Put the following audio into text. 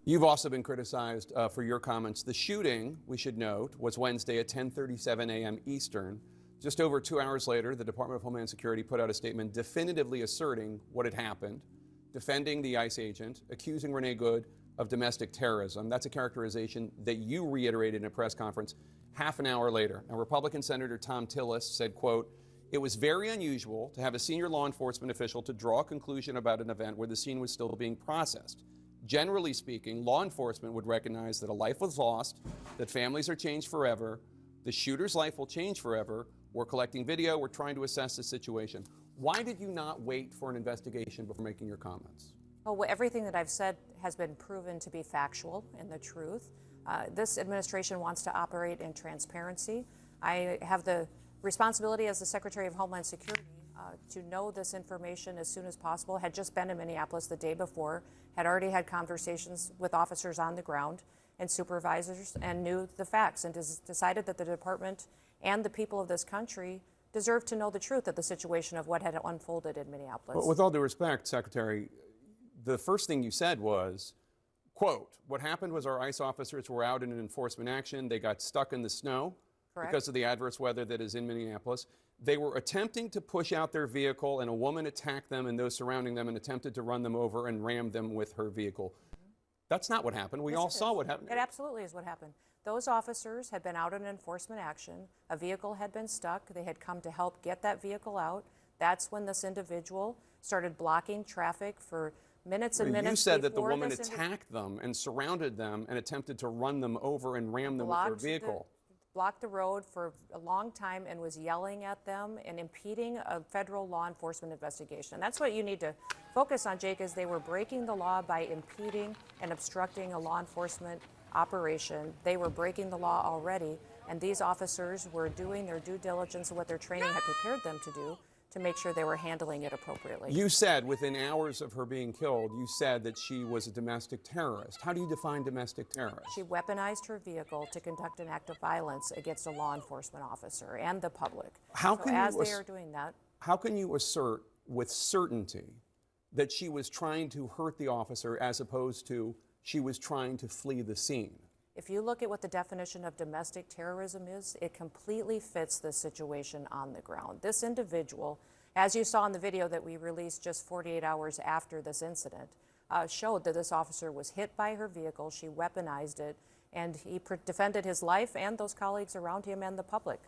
You've also been criticized for your comments. The shooting, we should note, was Wednesday at 10:37 a.m. Eastern. Just over 2 hours later, the Department of Homeland Security put out a statement definitively asserting what had happened, defending the ICE agent, accusing Renee Good of domestic terrorism. That's a characterization that you reiterated in a press conference half an hour later. Now, Republican Senator Tom Tillis said, quote, "It was very unusual to have a senior law enforcement official to draw a conclusion about an event where the scene was still being processed. Generally speaking, law enforcement would recognize that a life was lost, that families are changed forever, the shooter's life will change forever. We're collecting video, we're trying to assess the situation." Why did you not wait for an investigation before making your comments? Well, everything that I've said has been proven to be factual and the truth. This administration wants to operate in transparency. I have the responsibility as the Secretary of Homeland Security to know this information as soon as possible. Had just been in Minneapolis the day before, had already had conversations with officers on the ground and supervisors, and knew the facts, and decided that the department and the people of this country deserve to know the truth of the situation of what had unfolded in Minneapolis. But with all due respect, Secretary, the first thing you said was, quote, "What happened was our ICE officers were out in an enforcement action. They got stuck in the snow." Correct. Because of the adverse weather that is in Minneapolis. They were attempting to push out their vehicle, and a woman attacked them and those surrounding them and attempted to run them over and ram them with her vehicle. That's not what happened. We all saw what happened. It absolutely is what happened. Those officers had been out in enforcement action. A vehicle had been stuck. They had come to help get that vehicle out. That's when this individual started blocking traffic for minutes and minutes. You said that the woman attacked them and surrounded them and attempted to run them over and ram them with her vehicle. Blocked the road for a long time and was yelling at them and impeding a federal law enforcement investigation. And that's what you need to focus on, Jake, is they were breaking the law by impeding and obstructing a law enforcement operation. They were breaking the law already, and these officers were doing their due diligence and what their training had prepared them to do to make sure they were handling it appropriately. You said within hours of her being killed, you said that she was a domestic terrorist. How do you define domestic terrorist? She weaponized her vehicle to conduct an act of violence against a law enforcement officer and the public. How can you assert with certainty that she was trying to hurt the officer as opposed to she was trying to flee the scene? If you look at what the definition of domestic terrorism is, it completely fits the situation on the ground. This individual, as you saw in the video that we released just 48 hours after this incident, showed that this officer was hit by her vehicle, she weaponized it, and he defended his life and those colleagues around him and the public.